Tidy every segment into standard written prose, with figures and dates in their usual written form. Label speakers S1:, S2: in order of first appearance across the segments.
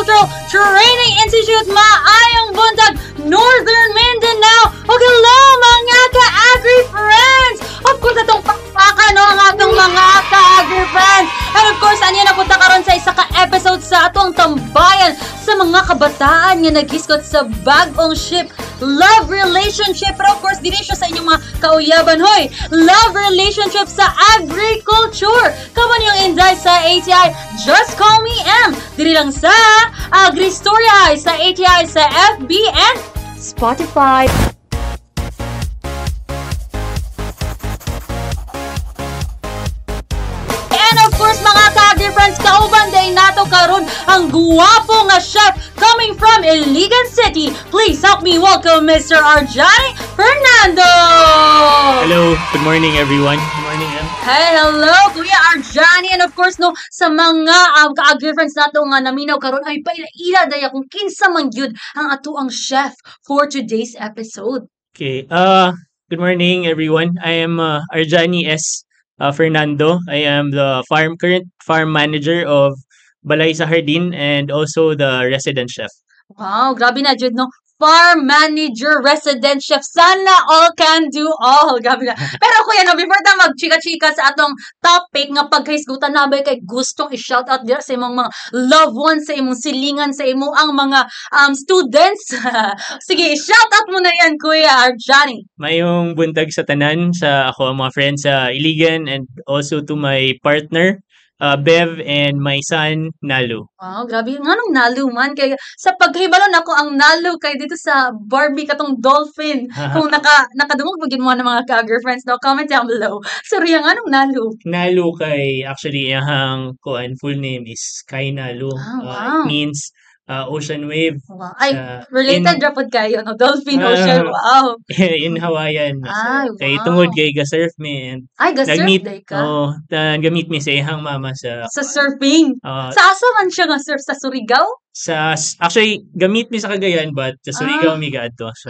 S1: Agricultural Training Institute, maayong buntag, Northern Mindanao. O hello mga ka-agri-friends! Of course, itong pakpaka no, ang atong mga ka-agri-friends. And of course, aniya na punta karon sa isa ka-episode sa atong tambayan sa mga kabataan nga naghiskot sa bagong ship, love relationship. Pero of course, dili siya sa inyong mga kauyaban, hoy! Love relationship sa agriculture. Kaman yung inday sa ATI, Just Call Me M. Dili lang sa Agri-Story sa ATI sa FB and Spotify. And of course, mga ka-agri-friends, kauban day nato karon ang guwapo nga chef coming from Iligan City. Please help me welcome Mr. Arjani Fernando!
S2: Hello, good morning everyone. Good morning, Em.
S1: Hey, hello, Kuya Arjani. And of course, no, sa mga ka-agri-friends nato nga naminaw karon ay paila-ila daya kung kinsa man gyud ang ato ang chef for today's episode.
S2: Okay, good morning everyone. I am Arjani S. Fernando. I am the current farm manager of Balay sa Hardin and also the resident chef.
S1: Wow, grabe na jud no. Farm manager, resident chef. Sana all can do all. Grabe na. Pero kuya no, before ta magchika-chika sa atong topic nga pagkahisgutan nabay kay gustong i-shout out dira sa imong mga loved ones, sa imong silingan, sa imong ang mga students. Sige, shout out mo na yan, Kuya Arjani.
S2: Mayong buntag sa tanan sa ako ang mga friends sa Iligan and also to my partner Bev and my son Nalu.
S1: Wow, grabe. Nganong Nalu man? Kaya sa paghibalon ako ang Nalu kay dito sa Barbie katong dolphin. Kung nakadungog magin mo ng mga ka-girlfriends no, comment down below. Sorry, nganong Nalu?
S2: Nalu kay actually ang full name is Sky Nalu.
S1: Wow.
S2: It means ocean wave.
S1: Wow. Ay, related rapod kayo, no? Dolphin Ocean. Wow.
S2: In Hawaiian.
S1: Ay,
S2: Kay
S1: wow.
S2: tungod kay ga-surf me and
S1: Ay, ga-surf
S2: nag-meet
S1: day ka?
S2: gamit mi sa ihang mama sa
S1: Surfing. Sa asa man siya nga surf? Sa Surigao?
S2: actually gamit mi sa Cagayan but sa Surigao mi gaadto. So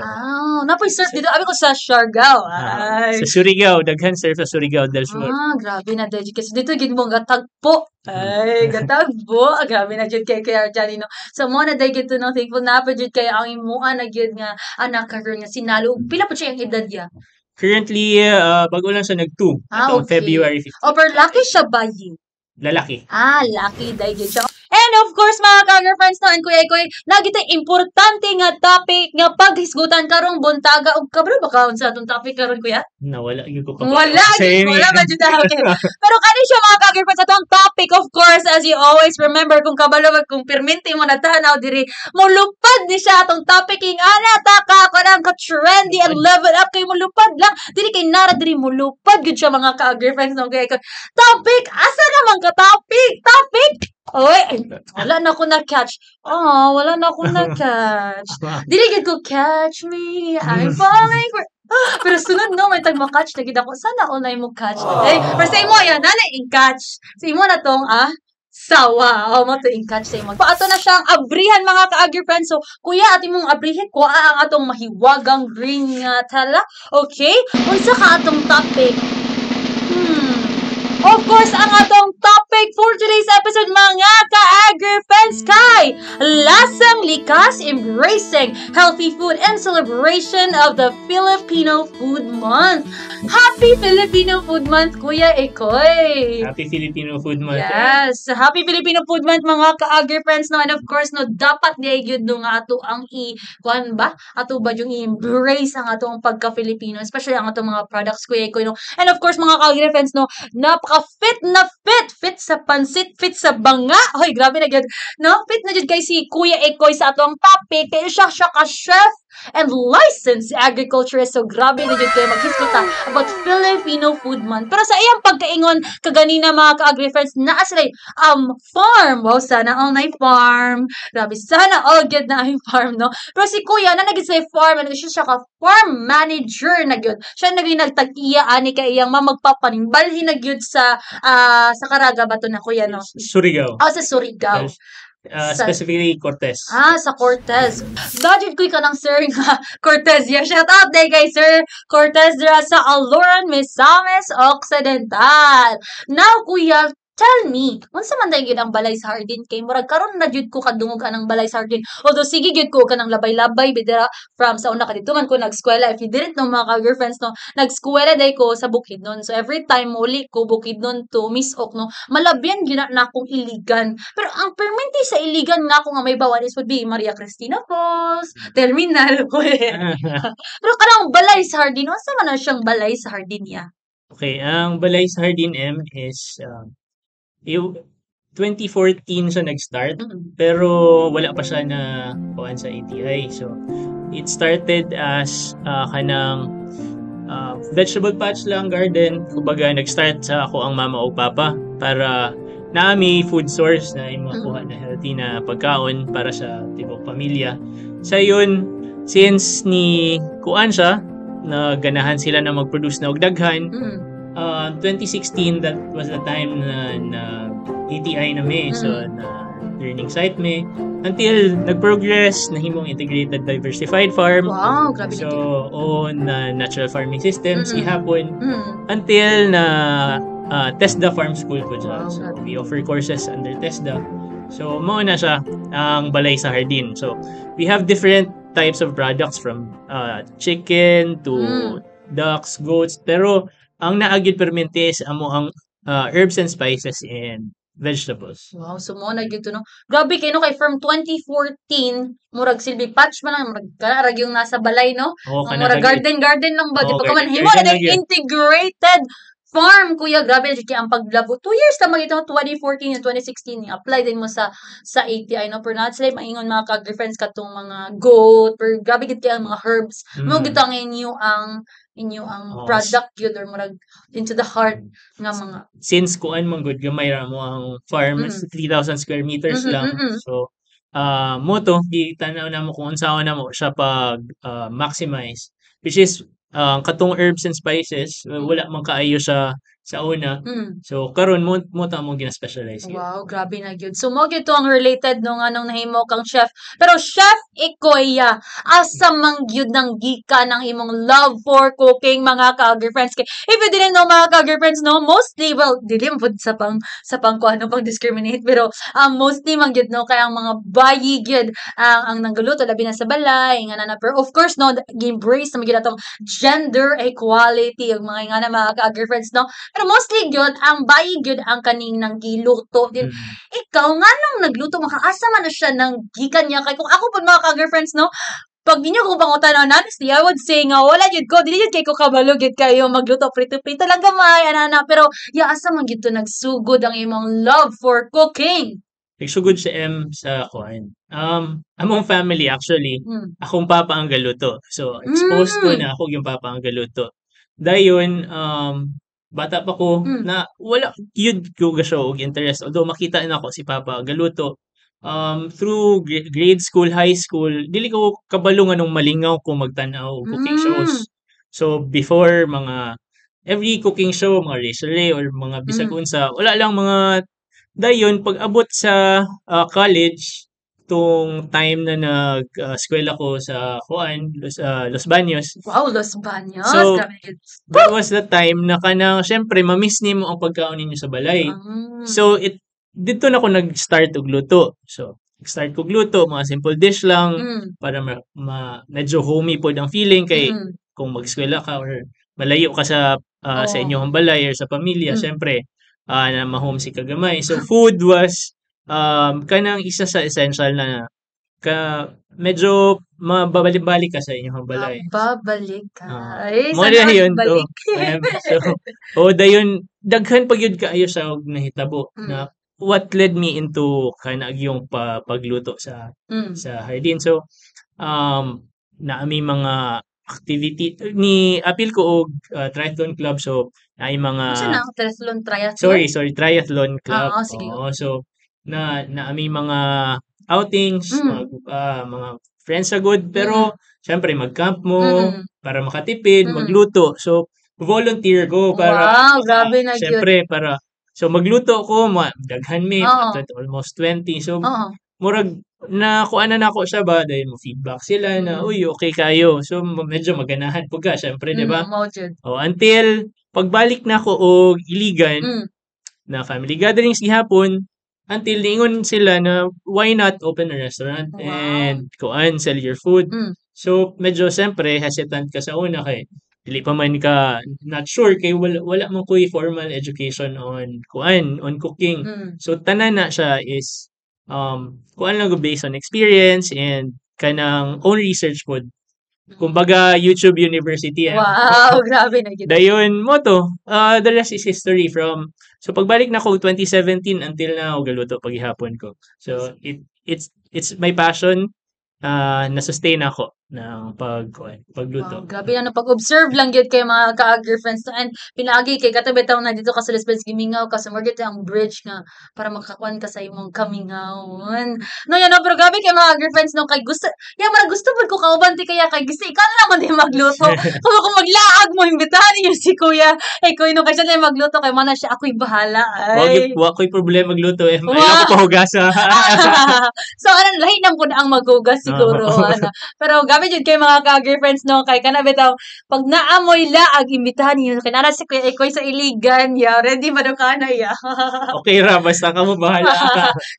S1: napoy surf dito. Abi ko sa Siargao. Ay.
S2: sa Surigao daghan surf sa Surigao del Sur.
S1: Grabe na dahil kasi dito gid mo gatagpo. Ay, gatagpo. Grabe na jud kay Arjani no. So mo na dahil gito no, thankful na pa jud kay ang imuan na gyud nga anak karon nga sinalo. Pila pa siya ang edad niya?
S2: Currently bago lang siya nag-2 atong
S1: Okay.
S2: February 15.
S1: O pero lucky siya ba yun?
S2: Lalaki.
S1: Lucky dahil gyud siya. And of course, mga ka-girlfriends no, and kuya-kuya, nagitay importante nga topic nga paghisgutan karong buntaga. O kabro ba kaon sa atong topic karon kuya?
S2: Nawala gyud ko
S1: Wala ba dyan okay.
S2: Pero
S1: Pero kani siya mga ka-girlfriends, atong topic, of course, as you always remember, kung kabalo, kung perminti mo na tanaw diri, mulupad ni siya atong topic, king ana, taka, kanang ka-trendy, and level up, kay mulupad lang, diri kay nara, diri mulupad, good siya mga ka-girlfriends, no, kaya topic, asa naman ka topic? Oy, wala na ako na-catch. Wala na ako na-catch. Dili gid ko catch me, I'm falling for... Pero sunod no, may tag makatch na gid ako. Sana all na mo catch. Pero sa imo yan, nana in-catch. Sa imo na tong, sawa. Mo to in-catch sa imo. Ato na siyang abrihan mga ka-agri-friends. So, kuya, ating mong abrihin, kuha ang atong mahiwagang green nga tala. Okay? Unsa ka atong topic? Of course, ang atong topic for today's episode, mga ka-agri-friends, kay Lasang Likas, Embracing Healthy Food and Celebration of the Filipino Food Month. Happy Filipino Food Month, Kuya Ekoy!
S2: Happy Filipino Food Month.
S1: Yes! Happy Filipino Food Month, mga ka-agri-friends, no? And of course, no, dapat niya yun no nga ato ang kuan ba? Ato ba yung i-embrace ang ato ang pagka-Filipino, especially ang ato mga products, Kuya Ekoy, no? And of course, mga ka-agri-friends, no, fit sa pansit, fit sa banga. Hoy, grabe na gyud. No? Fit na jud kay si Kuya Ekoy sa atong topic. Kay siya ka chef and licensed agriculturist. So, grabe na jud kayo maghisguta about Filipino Food Month. Pero sa iyang pagkaingon kaganina mga ka-agri-friends, naa sila farm. Wow, sana all na farm. Grabe, sana all good na ang farm, no? Pero si Kuya, na naging sa farm, and siya ka farm manager na gyud. Siya naging nagtag-iya ani kay iyang mamagpapanimbalhin na gyud sa Caraga ba to na Kuya, no?
S2: Surigao.
S1: Sa Surigao.
S2: Specifically Cortez.
S1: Sa Cortez. Dodged ko ka ng sir nga Cortez. Yeah, shout out day kay Sir Cortez dira sa Aluran, Misamis Occidental. Now, kuya, Tell me, unsa man day gyud ang balay sa hardin kay murag karon na jud ko kadungog anang balay sa hardin. Although sige gyud ko kanang labay-labay bidira from sa una kadto man ko nag-eskwela. If you didn't know mga ka-girlfriends no, nag-eskwela day ko sa Bukidnon. So every time muli ko Bukidnon to Miss Ok no, malabyan gyud na akong Iligan. Pero ang permanente sa Iligan nga ako nga may bawan is would be Maria Cristina Falls, Terminal. Pero kanang balay sa hardin, unsa man na siyang balay sa hardin niya?
S2: Okay, ang balay sa Hardin M is yung 2014 siya nag-start,
S1: Mm.
S2: pero wala pa siya na kuhaan sa ATI. So, it started as kanang vegetable patch lang, garden. Kumbaga, nag-start sa ako ang mama o papa para naami food source na yung makuha na healthy na pagkaon para sa tibok pamilya. Sa yun, since ni kuan siya, naganahan sila na mag-produce na og daghan,
S1: Mm.
S2: 2016, that was the time na ATI na may. So, na learning site may. Until nag-progress, nahimong integrated diversified farm.
S1: Wow, grabe
S2: So,
S1: na
S2: na natural farming systems,
S1: Mm-mm.
S2: ihapon.
S1: Mm.
S2: Until na TESDA Farm School ko dyan.
S1: Wow,
S2: So,
S1: grabe.
S2: we offer courses under TESDA. So, mao na siya ang balay sa hardin. So, we have different types of products from chicken to ducks, goats. Pero, ang naagid permente is amo ang herbs and spices and vegetables.
S1: Wow, so mo na gyud to no. Grabe kay no kay from 2014 murag silbi patch man lang murag karag yung nasa balay no.
S2: Oo,
S1: Ang murag
S2: kanang
S1: garden lang ba
S2: Oo,
S1: gyud pagkaman
S2: garden
S1: himo na
S2: lang
S1: day
S2: yun.
S1: integrated farm kuya grabe na jud kay ang paglabo 2 years ta magito 2014 and 2016 apply din mo sa ATI no pero not sila maingon mga ka-friends katong mga goat pero grabe gid kay ang mga herbs mo gid ang inyo ang
S2: Oo,
S1: product gyud or murag into the heart nga mga
S2: since kuan man gud gamay ra mo ang farm,
S1: Mm.
S2: 3,000 square meters lang.
S1: Mm.
S2: So, mo to gitanaw na mo kung unsaon na mo siya pag maximize, which is katong herbs and spices wala man kaayo sa una.
S1: Mm.
S2: So karon mo ta mo gina-specialize gyud.
S1: Wow, grabe na gyud. So mo gyud to ang related nung anong nahimo kang chef. Pero chef Ikoya, asa man gyud nang gika ng imong love for cooking mga ka-girlfriends kay if you didn't know mga ka-girlfriends no, mostly well, dili mo pud sa pang kuano pang discriminate pero mostly man gyud no kay ang mga bayi gyud ang nanggaluto labi na sa balay nga na pero of course no gi-embrace na gyud atong gender equality ang mga mga ka-girlfriends no pero mostly gyud ang bayi gyud ang kaning nang giluto.
S2: Mm.
S1: Ikaw nga nang nagluto makaasa man na siya nang gikan niya kay kung ako pud mga ka-girlfriends no pag ninyo kung pangutanon honestly I would say nga wala gyud ko dili gyud kay ko kabalo gyud kayo magluto prito-prito lang gamay ana pero asa man gyud to nagsugod ang imong love for cooking.
S2: Nagsugod si M sa kuan. Among family actually,
S1: Mm.
S2: akong papa ang galuto. So exposed ko na ako yung papa ang galuto. Dayon bata pa ko na wala yun ko gasyo og interest. Although makita na ako si papa galuto. Through grade school, high school, dili ko kabalo nga nung malingaw ko magtanaw og cooking shows. So before mga every cooking show, mga Rachel Ray or mga bisag unsa, wala lang mga dayon pag-abot sa college tong time na eskwela ko sa kuan Los Baños.
S1: Wow, Los Baños.
S2: So,
S1: grabe gyud.
S2: That was the time na kanang syempre ma-miss nimo ang pagkaon ninyo sa balay. So dito na ako nag-start og luto. So start ko luto mga simple dish lang para medyo homey pod ang feeling kay kung mag-eskwela ka or malayo ka sa inyong balay or sa pamilya, syempre na ma-homesick ka gamay. So food was kanang isa sa essential na medyo mababalik-balik ka sa inyong balay.
S1: Babalik ka.
S2: Mo na yun. So, dayon daghan pag yun kaayo sa nahitabo na what led me into kanang yung pagluto sa hardin. So, naami mga activity ni apil ko og triathlon club. So, ay mga triathlon triathlon club.
S1: Sige.
S2: So naami mga outings, mga friends sa good pero syempre mag-camp mo para makatipid, magluto. So volunteer ko para
S1: grabe na
S2: syempre para so magluto ko daghan mi almost 20. So murag na kuan na nako siya ba dahil mo feedback sila na uy okay kayo. So medyo maganahan pud ka syempre, di ba? Until pagbalik na ako og Iligan, na family gatherings gihapon until niingon sila na why not open a restaurant
S1: Wow.
S2: and kuan sell your food.
S1: Mm.
S2: So medyo siyempre hesitant ka sa una kay dili pa man ka not sure kay wala man ko'y formal education on kuan on cooking.
S1: Mm.
S2: So tanan na siya is kuan lang go based on experience and kanang own research pod. Kumbaga YouTube University
S1: Wow, grabe na gid.
S2: dayon mo to, the rest is history from so pagbalik na ko 2017 until now galuto paghihapon ko. So it's my passion, na-sustain ako ng pagluto.
S1: Wow, grabe na pag-observe lang gyud kay mga ka-agri friends and pinaagi kay katabi taw na dito ka sa Lisbon's Gimingaw ka sa Market ang bridge nga para makakuan ka sa imong kamingawon. No yan no, pero grabe kay mga agri friends no kay gusto mara gusto pud ko kauban ti kaya kay gusto ikaw na naman din magluto. Kung maglaag mo imbitahan niyo si Kuya. Kuya no kay siya na magluto kay mana siya ako'y bahala.
S2: Wa ko'y problema magluto
S1: Wow.
S2: ayaw ko pahugasa.
S1: So ano lahi nang pud ang maghugas siguro ano. Pero grabe jud kay mga ka-agri friends no kay kana bitaw pag naamoy laag imbitahan niyo kay nana si Kuya Ikoy sa Iligan ya ready ba daw kana ya.
S2: Okay ra basta ka mo bahala.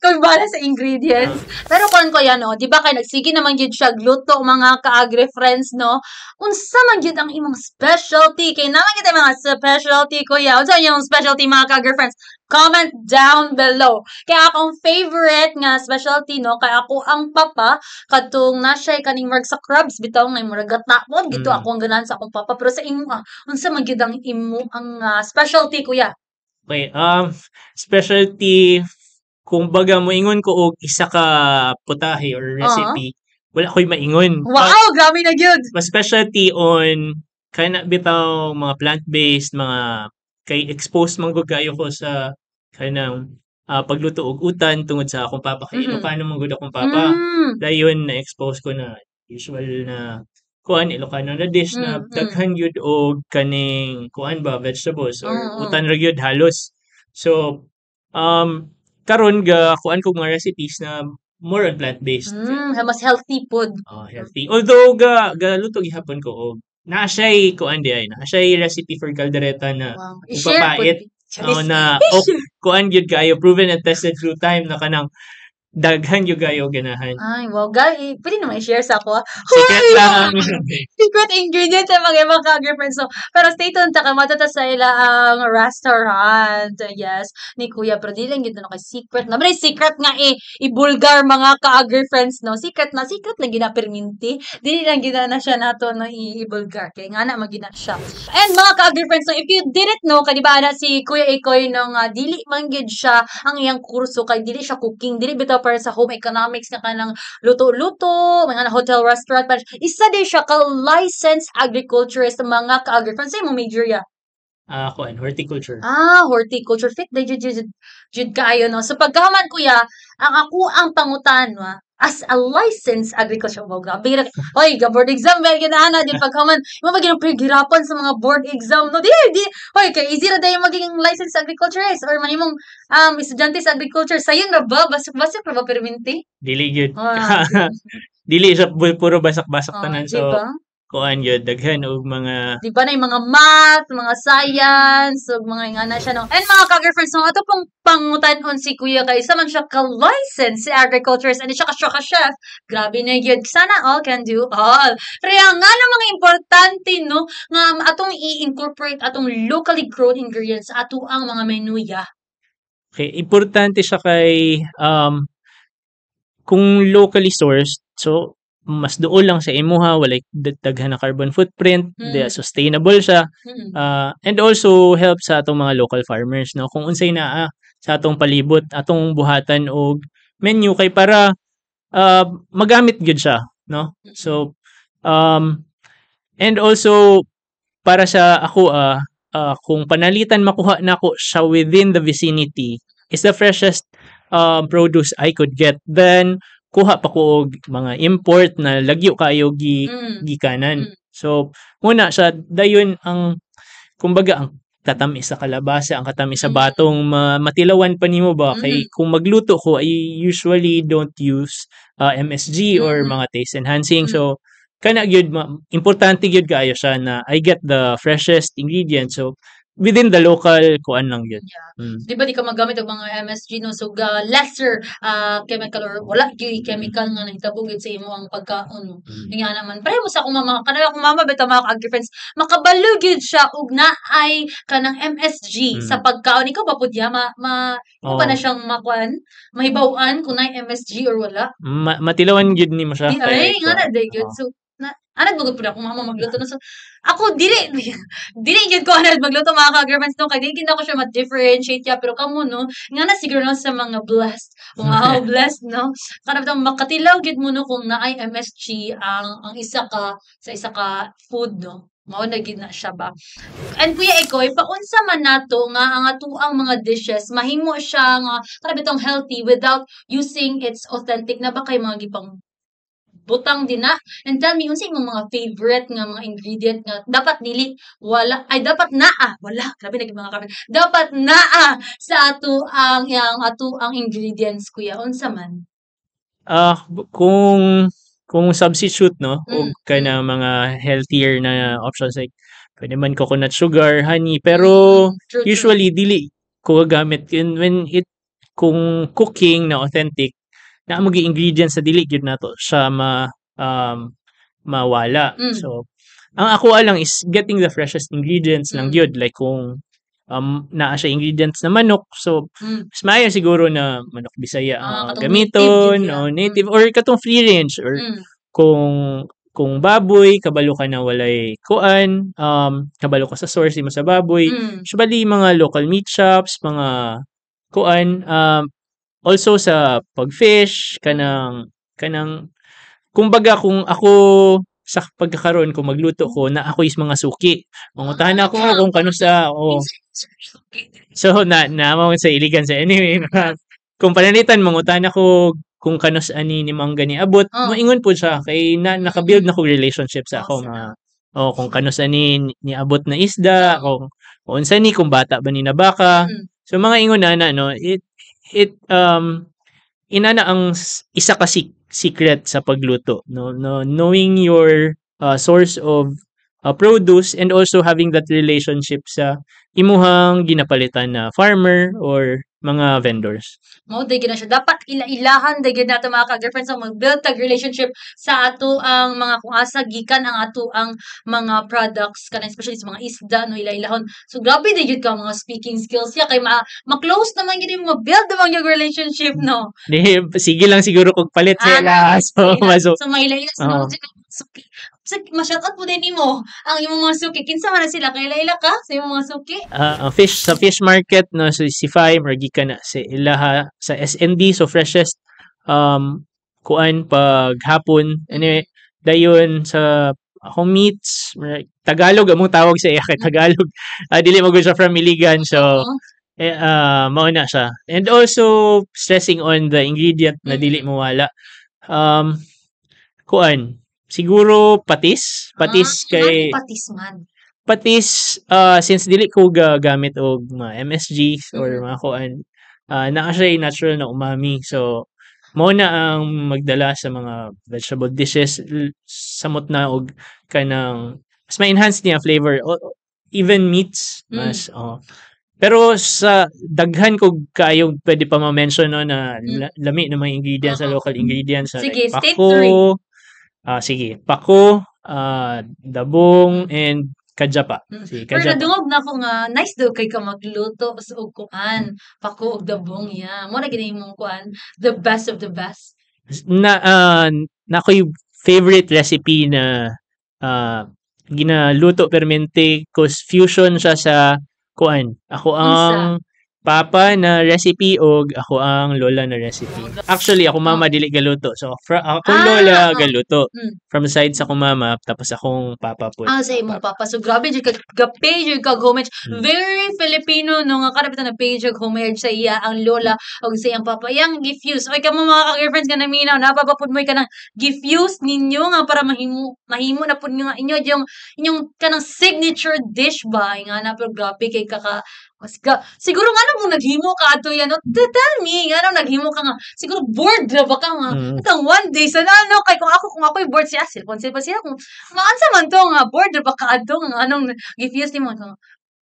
S1: Kung bahala sa ingredients. Pero kon ko yan no, di ba kay nagsige naman gyud siya gluto mga ka-agri friends no. Unsa man gyud ang imong specialty kay naman gyud ang mga specialty kuya. Unsa yung specialty mga ka-agri friends? Comment down below. Kaya akong favorite nga specialty no kay ako ang papa katong na siya kaning marg sa crabs bitaw nga murag gatnapon gito
S2: Mm.
S1: ako ang ganahan sa akong papa pero sa imo unsa man gyud ang imo ang specialty kuya?
S2: Okay, specialty kumbaga moingon ko og isa ka putahe or recipe, wala ko'y maingon.
S1: Wow, grabe na gyud.
S2: Mas specialty on kana bitaw mga plant-based, mga kay exposed man gud kayo ko sa kanang pagluto og utan tungod sa akong papa kay
S1: Mm.
S2: Ilocano man gud akong papa.
S1: Mm.
S2: Dayon na-expose ko na usual na kuan Ilocano na dish na
S1: Mm.
S2: daghan gyud og kaning kuan ba vegetables or
S1: Oo.
S2: utan ra gyud halos. So karon kuan kog mga recipes na more on plant-based.
S1: Mas healthy food.
S2: Healthy. Although galuto gihapon ko og naa siya'y kuan di ay naa siya'y recipe for caldereta na
S1: Wow.
S2: kung
S1: I-share
S2: papait
S1: po.
S2: na kuan gyud kayo proven and tested through time na kanang daghan gyud kayo ganahan.
S1: Ay, wow. Guys, pwede naman i-share sa ako.
S2: Secret lang.
S1: Secret ingredient sa mga ibang ka-agri friends. So, pero stay tuned ta matata sa ila ang restaurant. Yes, ni Kuya. Pero di lang yun na kay secret. Naman ay secret nga i-bulgar mga ka-agri friends, no? Secret na ginaperminti. Di lang gina na siya nato no i-bulgar. Kaya nga na magina siya. And mga ka-agri friends, so if you didn't know, kadi ba na si Kuya Ikoy nung dili man gyud siya ang iyang kurso kay dili siya cooking, dili bitaw para sa home economics nga kanang luto-luto, mga hotel restaurant, but isa din siya ka licensed agriculturist mga ka-agri friends. Sa imong major ya?
S2: Kuan horticulture.
S1: Horticulture. Fit na jud kaayo no. So pagkahuman kuya, ang ako ang pangutan as a licensed agriculture mo grabe ra. Oy, ga board exam ba ginaana jud pagkahuman. Imo ba ginapigirapan sa mga board exam no? Di. Oy, kay easy ra dayon magiging licensed agriculturist or manimong estudyante sa agriculture. Sayang ra ba basik ra ba perminti?
S2: Dili gyud.
S1: Ah,
S2: Dili siya puro basak-basak tanan.
S1: di
S2: So
S1: ba?
S2: kuan gyud daghan og mga
S1: Di ba na yung mga math, mga science, o mga ingana siya, no? And mga ka-girlfriends, no, ito pong pangutan-on si Kuya kay isa man siya ka-license si agriculturist and siya ka chef. Grabe na yun. Sana all can do all. Pero nga na mga importante, no, nga atong i-incorporate atong locally grown ingredients sa ato ang mga menu ya.
S2: okay, importante siya kay kung locally sourced, so mas duol lang sa imuha, walay daghan na carbon footprint, sustainable siya. And also help sa atong mga local farmers no kung unsay naa sa atong palibot atong buhatan og menu kay para magamit gyud siya no. So and also para sa ako kung panalitan makuha nako siya within the vicinity is the freshest produce I could get, then kuha pa ko og mga import na lagyo kayo gikanan. So muna sa dayon ang kumbaga ang katamis sa kalabasa, ang katamis sa batong matilawan pa nimo ba kay kung magluto ko I usually don't use MSG or mga taste enhancing. So kana gyud importante gyud kaayo siya na I get the freshest ingredients. So within the local kuan lang yun. Mm.
S1: Di ba di ka magamit og mga MSG no so lesser chemical or wala gyud chemical nga nahitabo gyud sa imo ang pagkaon no. Nga naman pareho mo sa akong mama kanang akong mama bitaw mga ka-agri-friends makabalo gyud siya og naay kanang MSG sa pagkaon ikaw ba pud ya mo pa na siyang makuan mahibaw-an kung naay MSG or wala.
S2: Matilawan gyud nimo siya
S1: Di ay nga na day gyud
S2: oo.
S1: so anad magud pud akong mama magluto no so ako dili dili gyud ko anad magluto mga ka-agri-friends no kay di gyud ako siya ma-differentiate ya pero kamo no nga na siguro no sa mga blessed wow blessed no kana bitaw makatilaw gyud mo no kung naay MSG ang isa ka sa isa ka food no mao na gyud na siya ba. And Kuya Ikoy, paunsa man nato nga ang atuang mga dishes mahimo siya nga kana bitong healthy without using its authentic na ba kay mga gipang butang din na. And tell me, unsa imong mga favorite nga mga ingredient nga dapat dili wala ay dapat naa wala grabe na mga kape dapat naa sa ato ang ingredients kuya unsa man.
S2: Kung substitute no og
S1: Mm,
S2: kana mga healthier na options like pwede man coconut sugar, honey pero
S1: true.
S2: usually dili ko gamit yun kung cooking na authentic na mo ingredients sa dili gyud nato siya mawala.
S1: Mm,
S2: So ang ako lang is getting the freshest ingredients lang gyud like kung naa siya ingredients na manok so
S1: mm.
S2: mas maayo siguro na manok Bisaya ang
S1: Katong native gyud
S2: gamiton
S1: ya.
S2: o native or katong free range or
S1: Mm,
S2: kung baboy kabalo ka na walay kuan kabalo ka sa source mo sa baboy
S1: mm.
S2: usually mga local meat shops mga kuan also sa pag-fish kanang kumbaga kung ako sa pagkakaroon kung magluto ko na ako is mga suki manguntahan ako kung kano sa so na sa iligan sa anyway kung pananitan manguntahan ako kung kanos ani ni mangga ni abot moingon po siya kay naka-build na ko relationship sa ako mga kung kanos ani ni abot na isda kung unsa ni kung bata ba ni na baka so mga ingon na no it inana ang isa ka secret sa pagluto no knowing your source of produce and also having that relationship sa imuhang ginapalitan na farmer or mga vendors.
S1: Mao day gyud na siya dapat ila-ilahan day gyud nato mga ka-girlfriends ang mag-build tag relationship sa ato ang mga kung asa gikan ang ato ang mga products kana especially sa mga isda no ila-ilahon. So grabe day gyud ka mga speaking skills ya kay ma-close naman gyud mo build naman yung relationship no.
S2: Di, sige lang siguro kog palit sila.
S1: So maila-ila sa suki. So, ma-shoutout po din nimo ang imong mga suki. Kinsa man na sila kay ila ka sa imong mga suki?
S2: Ang sa fish market no si Fai or gikan na sa ilaha sa SND so freshest kuan pag hapon anyway dayon sa akong meats Tagalog among tawag sa iya kay Tagalog dili mo siya from Iligan so mao na siya and also stressing on the ingredient na dili mawala kuan siguro patis kay
S1: patis man.
S2: patis since dili ko gamit og mga MSGs or mga kuan naa siya natural na umami so mao na ang magdala sa mga vegetable dishes samot na og kanang mas ma-enhance niya flavor even meats mas pero sa daghan ko kayo pwede pa ma-mention no na lami na mga ingredients sa local ingredients
S1: Sige,
S2: like
S1: state
S2: pako sige pako dabong and kajapa si
S1: Pero
S2: kajapa
S1: nadungog na ako nga nice daw kay ka magluto sa og kuan pako og dabong ya mo na gid imong kuan the best of the best.
S2: na ako'y favorite recipe na ginaluto permente cause fusion siya sa kuan. Ako ang papa na recipe og ako ang lola na recipe. Actually ako mama dili galuto. So akong lola galuto. From side sa akong mama tapos akong papa po.
S1: Sa imong papa. So grabe jud ka page jud kag homage. Very Filipino no nga kada bitaw na page og homage sa iya ang lola og sa iyang papa. Yang gifuse. Oy kamo mga ka-girlfriends ka naminaw napapapud mo kanang gifuse ninyo nga para mahimo na pud nga inyo inyong kanang signature dish ba nga na pero grabe kay siguro nga mo naghimo ka ato yan no tell me nga naghimo ka nga siguro bored ra ba ka nga itang one day sa kay kung ako'y bored siya cellphone siya kung maansa man to nga bored ra ba ka ato nga anong gifuse nimo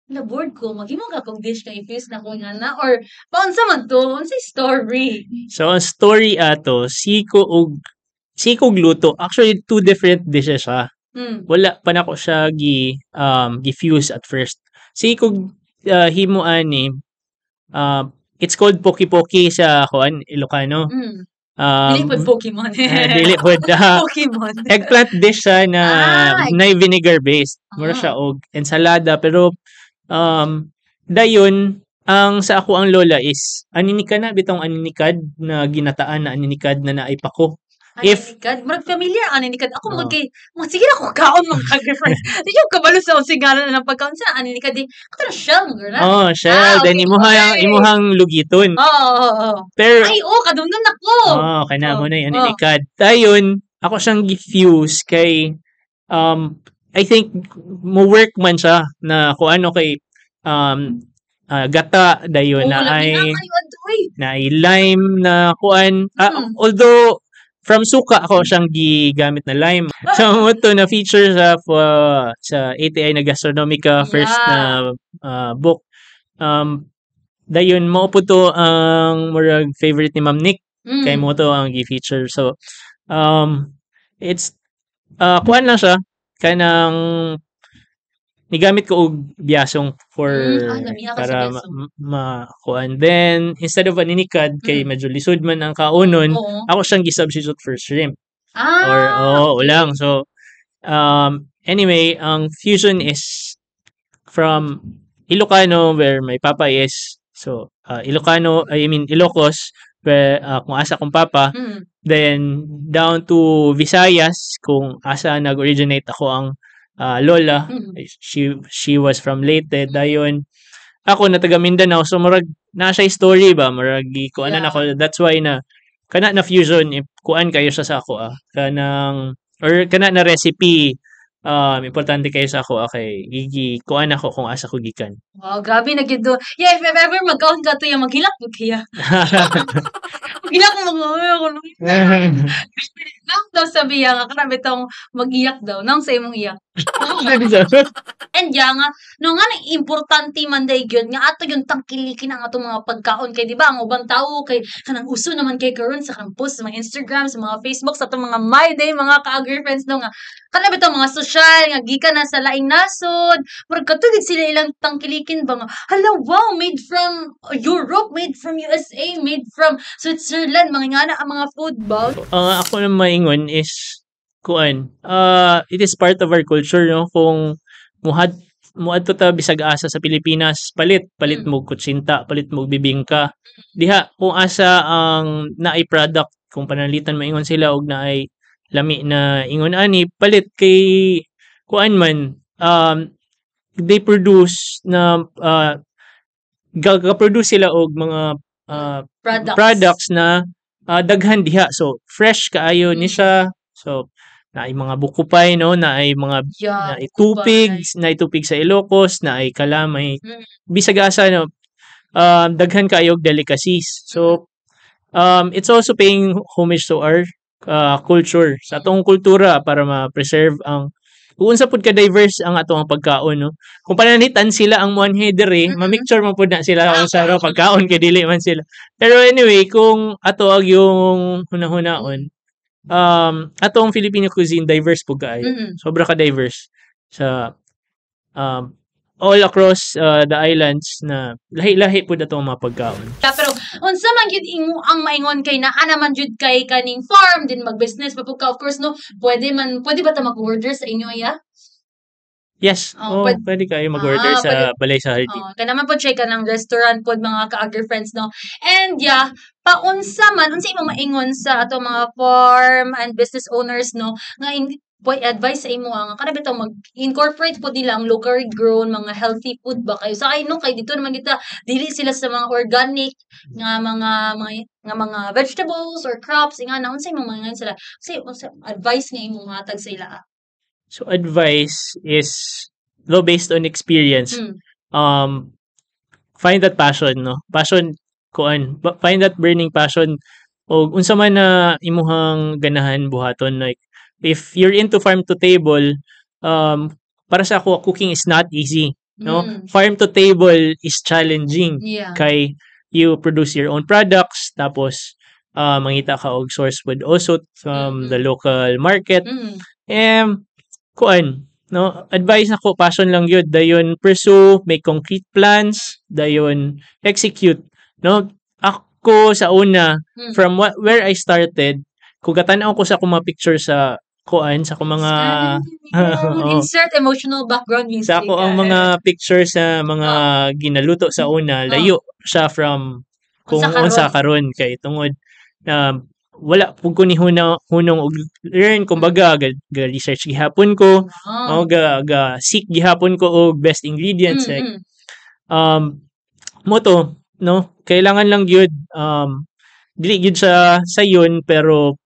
S1: Na bored ko maghimo ka kog dish kay infuse na ko nga na or paunsa man to unsay story.
S2: So ang story ato siko og luto. Actually two different dishes siya. Wala pa nako siya gi-fuse at first. Siko himo ani it's called poki-poki sa kuan Ilocano.
S1: Dili pod Pokemon.
S2: Dili pod
S1: Pokemon.
S2: eggplant dish siya na na vinegar based. Mura
S1: Ah.
S2: siya og ensalada pero dayon ang sa ako ang lola is aninikad na bitong aninikad na ginataan na aninikad na naay pako. If
S1: Aninikad, murag familiar aninikad. Ako
S2: Oo.
S1: sige na ko kaon mga ka-girlfriend. Di yung kabalo sa usigaran na ng pagkaon sa aninikad di. Ako na shell girl.
S2: oh, siya
S1: okay,
S2: then
S1: okay.
S2: imuhang lugiton.
S1: Oo.
S2: Pero
S1: Ay, kadunggan ako.
S2: kana mo na yung
S1: Oh.
S2: aninikad. Dayon ako siyang gi-fuse kay I think mo work man siya na kung ano kay gata dayon na ay lime na kuan although from suka ako siyang gigamit na lime. So mo to na feature sa ATI na Gastronomica first na book. Dayon mo po to ang murag favorite ni Ma'am Nick kay mo to ang gi-feature. So it's kuan lang siya kanang nigamit ko og biyasong for
S1: lamiha ka sa
S2: para
S1: biyasong.
S2: kuan. Then instead of aninikad kay medyo lisod man ang kaunon,
S1: Oo.
S2: ako siyang gi-substitute for shrimp
S1: Ah.
S2: or
S1: Okay.
S2: ulang. So anyway, ang fusion is from Ilocano where my papa is. So Ilocano, I mean Ilocos where kung asa kong papa. Then down to Visayas kung asa nag-originate ako ang lola. She was from Leyte. Dayon ako na taga Mindanao. So murag na siya story ba murag kuanan ako. That's why na kana na fusion if kuan kayo sa ako kanang or kana na recipe importante kayo sa ako kay kuan ako kung asa ko gikan.
S1: Wow, grabe na gyud do. Yeah, if ever magkaon ka to yung maghilak pud kaya. Maghilak mo ako. Nang daw sabi nga kana bitong mag-iyak daw. Nang sa imong iyak. And nga no nga importante man day gyud nga ato yung tangkilikin ang atong mga pagkaon kay di ba ang ubang tawo kay kanang uso naman kay karon sa kanang post sa mga Instagram sa mga Facebook sa atong mga my day mga ka-girlfriends no nga kana bitong mga social nga gikan na sa laing nasod murag katugid sila ilang tangkilikin ba nga hala wow made from Europe made from USA made from Switzerland mga nga na ang mga food ba.
S2: Ako na maingon is kuan it is part of our culture no kung muadto ta bisag asa sa Pilipinas palit mo kutsinta palit mo bibingka diha kung asa ang naay product kung panalitan maingon sila og naay lami na ingon ani palit kay kuan man they produce na ga-produce sila og mga products na daghan diha so fresh kaayo ni siya so naay mga bukupay no naay mga naay tupig sa Ilocos naay kalamay bisag asa no daghan kaayo og delicacies so it's also paying homage to our culture sa atong kultura para ma-preserve ang kung unsa pud ka diverse ang atong pagkaon no kung pananitan sila ang muanhe dere ma-mixture man pud na sila ang sa pagkaon kay dili man sila pero anyway kung ato ag yung hunahunaon atong Filipino cuisine diverse pud kaayo sobra ka diverse sa all across the islands na lahi-lahi pud atong mga pagkaon.
S1: Pero unsa man gyud ang maingon kay naa naman gyud kay kaning farm din mag-business pa pud ka of course no pwede ba ta mag-order sa inyo ya?
S2: Yes. Pwede kayo mag-order sa Balay sa Hardin.
S1: Kaya naman po check ka ng restaurant po mga ka-agri friends, no? And yeah, unsa imong maingon sa ato mga farm and business owners, no? Nga advice sa imo nga kana bitaw mag-incorporate po nila ang locally grown mga healthy food ba kayo sa no kay dito naman kita dili sila sa mga organic nga mga vegetables or crops nga na unsa imong maingon sila unsa advice nga imong hatag sa ila.
S2: So advice is though based on experience. Find that passion, no? Passion find that burning passion o unsa man na imuhang ganahan buhaton like if you're into farm to table para sa ako cooking is not easy. no?
S1: Mm.
S2: Farm to table is challenging
S1: Yeah.
S2: kay you produce your own products tapos mangita ka og source food also from the local market. Kuan, no? Advice nako passion lang yun. Dayon pursue, make concrete plans, dayon execute, no? Ako sa una, from where I started, kung katanaw ko sa akong mga picture sa kuan, sa akong mga oo,
S1: Insert emotional background music.
S2: sa ako ang mga picture sa mga ginaluto sa una, layo siya from kung unsa karon kay tungod na wala pud ko ni hunong og learn kumbaga ga research gihapon ko o ga seek gihapon ko og best ingredients like mo to no kailangan lang gyud dili gyud siya sayon pero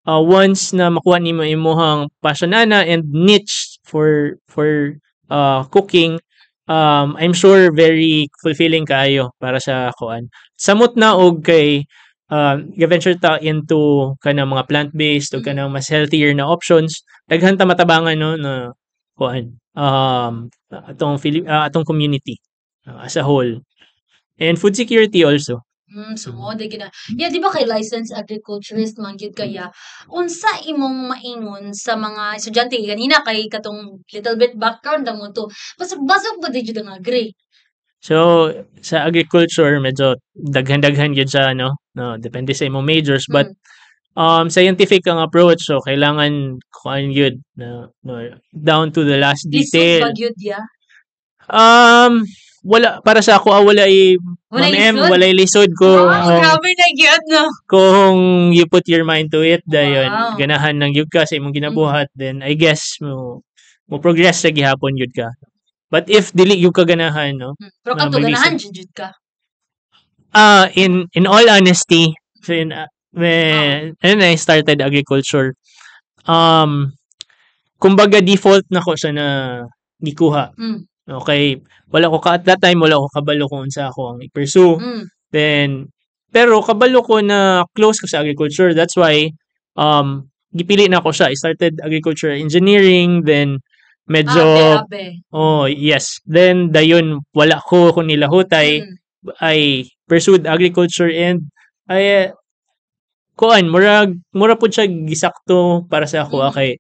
S2: once na makuha nimo imong passion ana and niche for cooking I'm sure very fulfilling kaayo para sa kuan samot na og kay ga-venture ta into kanang mga plant-based o kanang mas healthier na options daghan ta matabangan no na kuan atong community as a whole and food security also.
S1: So mo di gina. Yeah, di ba kay licensed agriculturist man gyud kaya unsa imong maingon sa mga estudyante ganina kay katong little bit background lang mo to. Basag ba di jud ang agri?
S2: So sa agriculture medyo daghan-daghan gyud siya no. No, depende sa imong majors but scientific ang approach so kailangan kuan gyud na no, down to the last detail.
S1: Lisod ba gyud ya?
S2: Wala para sa ako walay walay lisod ko.
S1: Grabe na gyud no.
S2: Kung you put your mind to it dayon ganahan ng gyud ka sa imong ginabuhat then I guess mo progress sa gihapon gyud ka. But if dili gyud ka ganahan no.
S1: Pero kadto ganahan jud ka.
S2: In all honesty so when I started agriculture kumbaga default na ko siya na gikuha. Okay, wala ko at that time wala ko kabalo kung unsa ako ang i-pursue. Then pero kabalo ko na close ko sa agriculture. That's why gipili na ko siya. I started agriculture engineering then medyo oh yes. Then dayon wala ko kung nilahutay. I pursued agriculture and I kuan mura pud siya gisakto para sa ako okay.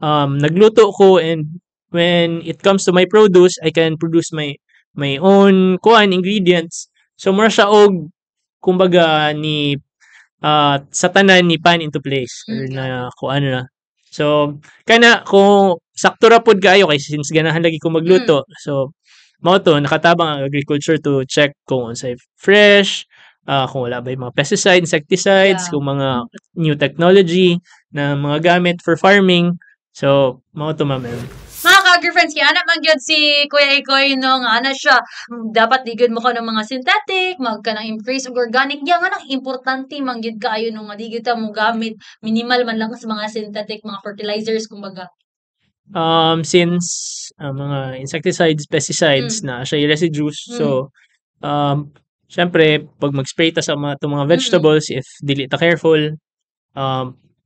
S2: Nagluto ko and when it comes to my produce, I can produce my own kuan ingredients. So mura siya og kumbaga ni sa tanan ni pan into place or na kuan na. So kana kung sakto ra pud kaayo kay since ganahan lagi ko magluto. So mao to nakatabang ang agriculture to check kung unsay fresh, kung wala ba yung mga pesticides, insecticides, kung mga new technology na mga gamit for farming. So mao to ma'am.
S1: Mga ka-agri-friends, kaya anak magyod si Kuya Ikoy no nga na siya. Dapat digod mo ka ng mga synthetic, magka ng increase of organic. Yan nga nang importante mangyod ka ayo no nga digod ta mo gamit minimal man lang sa mga synthetic, mga fertilizers kumbaga.
S2: Since mga insecticides, pesticides na siya residues. So syempre pag mag-spray ta sa mga vegetables if dili ta careful,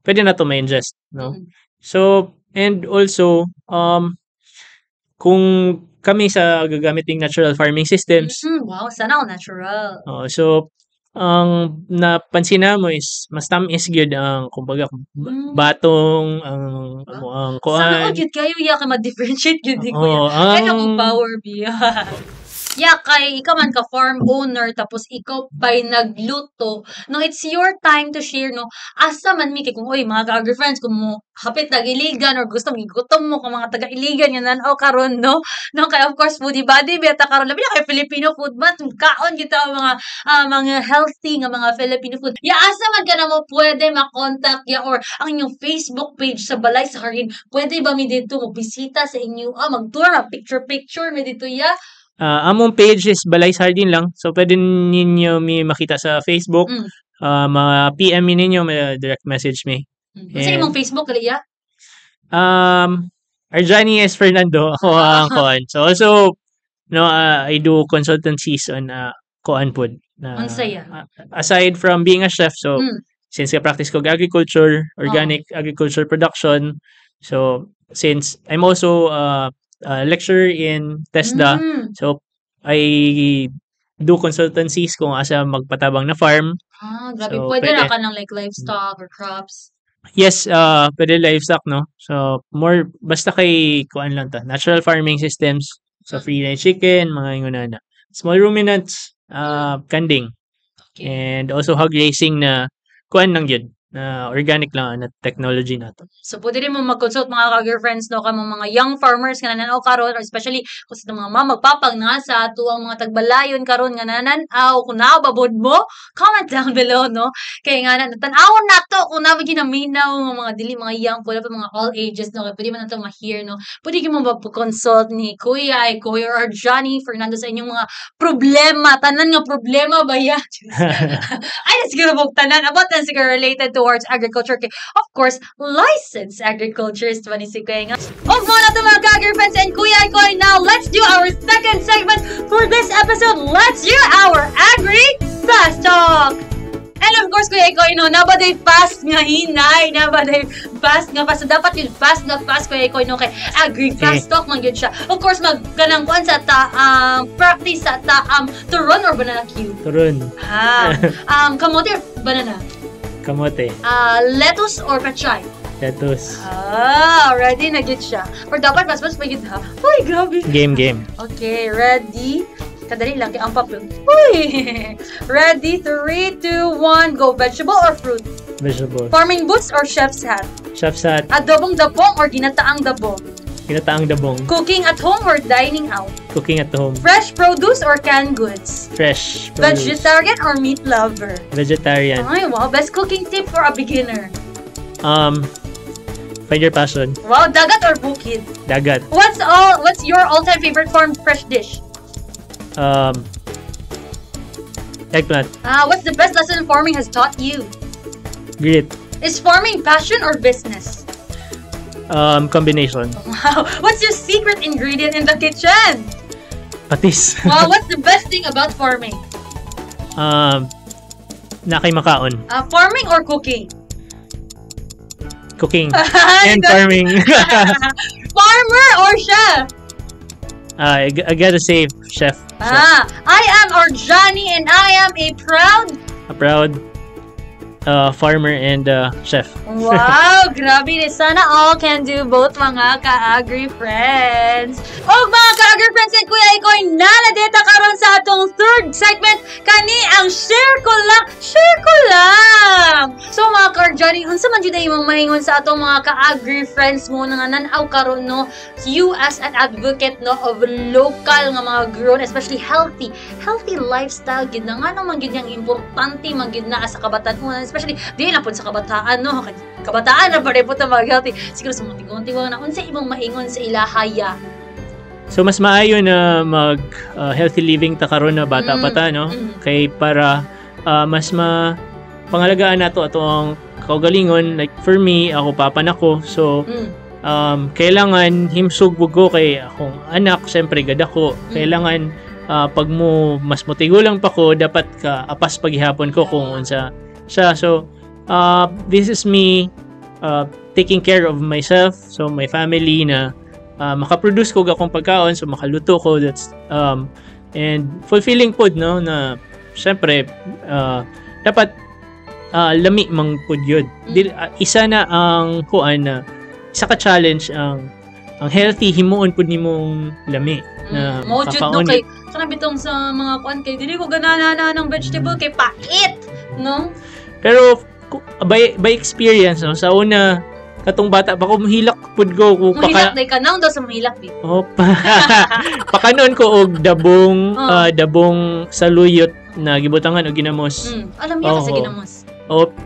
S2: pwede na to ma-ingest, no? So and also, kung kami sa gagamiting natural farming systems.
S1: Wow, sana all natural.
S2: So, ang napansin namo is mas tamis gyud ang kumbaga batong ang kuan.
S1: Sana all gyud kayo ya ka ma-differentiate gyud ko. Kaya kung power biya. Yeah, kay ikaw man ka farm owner tapos ikaw pa'y nagluto. No, it's your time to share no. Asa man mi kay kung oy mga ka-agri-friends kung mo hapit nag-iligan or gusto mo igutom mo kung mga taga-iligan yan nanaw karon no. No kay of course foodie body beta karon labi na kay Filipino food but kaon kita mga healthy nga mga Filipino food. Yeah, asa man ka na mo pwede ma-contact ya or ang inyong Facebook page sa Balay sa Hardin. Pwede ba mi dito mo bisita sa inyo mag-tour picture mi dito ya.
S2: Among page is Balay sa Hardin lang. So, pwede ninyo mi makita sa Facebook. Mga PM ninyo, may direct message me.
S1: Sa imong Facebook, kaliya?
S2: Arjani S. Fernando. Ako ang koan. So, also, no, I do consultancies on koan pod. Aside from being a chef, so, since ka-practice ko agriculture, organic agriculture production, so, since I'm also lecturer in TESDA. So I do consultancies kung asa magpatabang na farm.
S1: Grabe.
S2: So,
S1: Pwede na
S2: pwede.
S1: ka ng like livestock or crops.
S2: Yes, pwede livestock, no? So more basta kay kuan lang ta. Natural farming systems. So free range chicken, mga ingunana. Small ruminants, kanding.
S1: Okay.
S2: And also hog raising na kuan lang yun. Na organic lang na technology nato.
S1: So, pwede rin mo mag-consult mga ka-agri friends, no, kamong mga young farmers nga nananaw karon, or especially kung sa mga magpapag nga sa ato ang mga tagbalayon karon nga nananaw, kung naababod mo, comment down below, no? Kaya nga natanawon na to kung nabagi na minaw mga dili mga young, pwede pa mga all ages, no? Pwede man nato ma-hear, no? Pwede mo mag-consult ni Kuya or Johnny Fernando sa inyong mga problema, tanan nga problema ba yan? Ay, siguro tanan about na siguro related towards agriculture. Okay. Of course, licensed agriculture is 26 kaya nga. Og mo na to mga ka-agri friends and Kuya Koy. Now, let's do our second segment for this episode. Let's do our Agri Fast Talk! And of course, Kuya Koy, no, nabaday fast nga hinay, nabaday fast nga fast. So, dapat yun fast nga fast, Kuya Koy, no, kay Agri Fast Talk man yun siya. Of course, magkanang kuan sa practice sa turon or banana cue?
S2: Turon.
S1: Kamote or banana?
S2: Kamote.
S1: Lettuce or pechay?
S2: Lettuce.
S1: Ready na gid siya. Or dapat mas pagid ha. Uy, grabe.
S2: Game.
S1: Okay, ready? Kadali lang kay ang papel. Uy! Ready? 3, 2, 1, go. Vegetable or fruit?
S2: Vegetable.
S1: Farming boots or chef's hat?
S2: Chef's hat.
S1: Adobong dabong or ginataang dabong?
S2: Ginataang dabong.
S1: Cooking at home or dining out?
S2: Cooking at home.
S1: Fresh produce or canned goods?
S2: Fresh produce.
S1: Vegetarian or meat lover?
S2: Vegetarian.
S1: Ay, wow. Best cooking tip for a beginner?
S2: Find your passion.
S1: Wow, dagat or bukid?
S2: Dagat.
S1: What's your all-time favorite farm fresh dish?
S2: Eggplant.
S1: What's the best lesson farming has taught you?
S2: Grit.
S1: Is farming passion or business?
S2: Combination.
S1: Wow. What's your secret ingredient in the kitchen?
S2: Patis.
S1: Wow, what's the best thing about farming?
S2: Na kay makaon.
S1: Farming or cooking?
S2: Cooking. And farming.
S1: Farmer or chef?
S2: I gotta say, chef.
S1: I am Arjani and I am a
S2: proud farmer and chef.
S1: Wow, grabe. Sana all can do both mga ka-agri friends. Og mga ka-agri friends and Kuya Ikoy, naladeta karon sa atong third segment kani ang share ko lang. So mga ka-Johnny, unsa man jud imong maingon sa atong mga ka-agri friends mo nga nan-aw karon, no? You as an advocate, no, of local nga mga grown, especially healthy lifestyle gid na nga naman gid yang importante man gid na sa kabataan, especially di na pud sa kabataan, no? Kabataan na pare po ta mag-healthy. Siguro sa mga tigong-tigong na unsa imong maingon sa ilahaya?
S2: So mas maayo na mag healthy living ta karon na bata pa ta, no? Kay para mas pangalagaan nato atong kaugalingon. Like for me, ako papa nako. So kailangan himsog ko kay akong anak, syempre gad ako. Kailangan pag mo mas motigo lang pa ko, dapat ka apas paghihapon ko kung unsa siya. So this is me taking care of myself, so my family na makaproduce ko akong pagkaon, so makaluto ko. That's and fulfilling food, no, na syempre dapat lami mang pud yun. Isa na ang kuan na isa ka challenge ang healthy himuon pud nimong lami na
S1: kakaon. No, kay kana bitong sa mga kuan kay dili ko ganana ng vegetable kay pait, no?
S2: Pero by experience, no, sa una katong bata pa ko mahilak pud ko
S1: mahilak day ka nang daw sa mahilak di.
S2: Pakanon ko og dabong saluyot na gibutangan og ginamos.
S1: Alam niya sa ginamos.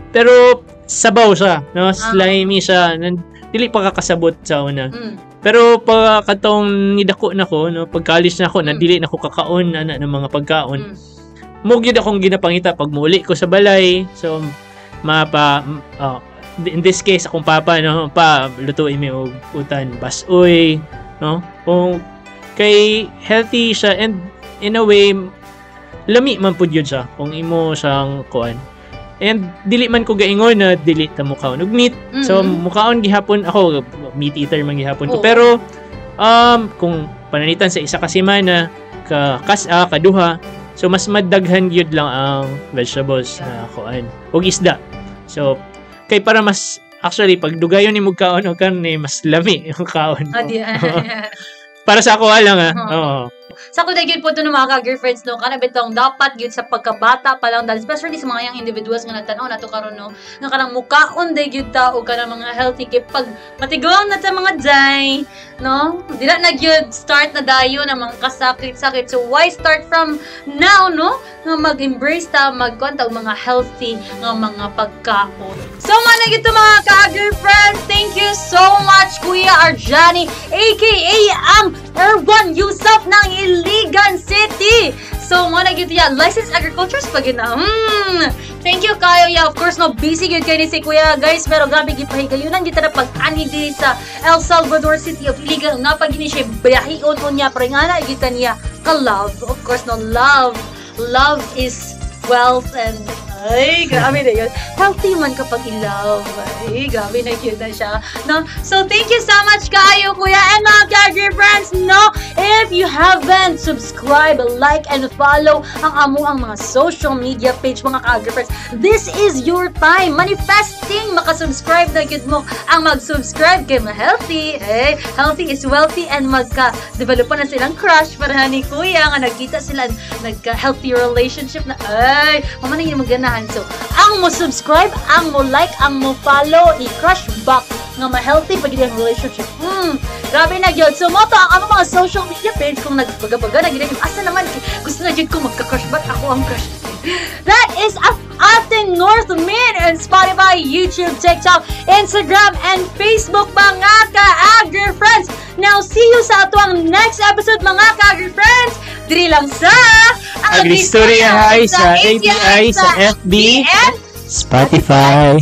S2: Pero sabaw siya, no? Slimy siya. Dili pa kakasabot sa una. Pero pag katong nidako nako, no, pag college na ako, na dili na ko kakaon ana ng mga pagkaon. Mugyud akong ginapangita pag muuli ko sa balay. So in this case akong papa, no, lutuin mi og utan basoy, no? Kung kay healthy siya and in a way lami man pud yun siya kung imo siyang kuan. And dili man ko gaingon na dili ta mukaon og meat. So mukaon gihapon ako, meat eater man gihapon ko. Pero Kung pananitan sa isa ka semana, kaduha, so mas madaghan gyud lang ang vegetables na kuan ug isda. So kay para mas actually pag dugayon ni kaon o karne mas lami yung kaon. Para sa ako lang oo.
S1: Sa ko gyud po to ng mga ka-girlfriends no, kana bitong dapat gyud sa pagkabata pa lang, especially sa mga young individuals nga nagtanaw nato karon no, nga kanang mukaon day gyud ta og kanang mga healthy kay pag matigom na ta mga day no, dila na gyud start na dayo na mga kasakit-sakit. So why start from now no, nga mag-embrace ta, magkwanta og mga healthy nga mga pagkaon. So man gyud to mga ka-girlfriends, thank you so much Kuya Arjani aka ang Erwan Yusuf ng Iligan City. So, mga nagito yan, licensed agriculture pag yun na. Thank you kayo. Yeah, of course, no, busy yun kayo ni si Kuya, guys. Pero grabe, gipahigayunan kita na pag-ani din sa El Salvador City of Iligan. Napag-ini siya, bayahion o niya, pero nga na, kita niya, ka-love. Of course, no, love. Love is wealth and ay, grabe na yun. Healthy man kapag i-love. Ay, grabe na yun na siya. No? So, thank you so much kayo, Kuya, and mga ka-girlfriends. No? If you haven't subscribe, like, and follow ang mga social media page, mga ka-girlfriends, this is your time. Manifesting, makasubscribe na yun mo. Ang mag-subscribe kay ma-healthy. Eh, healthy is wealthy and magka-develop na silang crush para ni Kuya nga nagkita sila, nagka-healthy relationship na, ay, mama na yun magana. So, ang mo subscribe, ang mo like, ang mo follow, i-crush back nga ma-healthy pag yung relationship. Grabe na yun. So, mo to ang mga social media page kung nagbaga-baga na gina yung asa naman, gusto na yun kung magka-crush back, ako ang crush. That is ating North Min and Spotify, YouTube, TikTok, Instagram, and Facebook, mga ka-agri-friends. Now, see you sa atuang next episode, mga ka-agri-friends. Diri lang sa
S2: Agri-Storya sa API, sa FB,
S3: Spotify.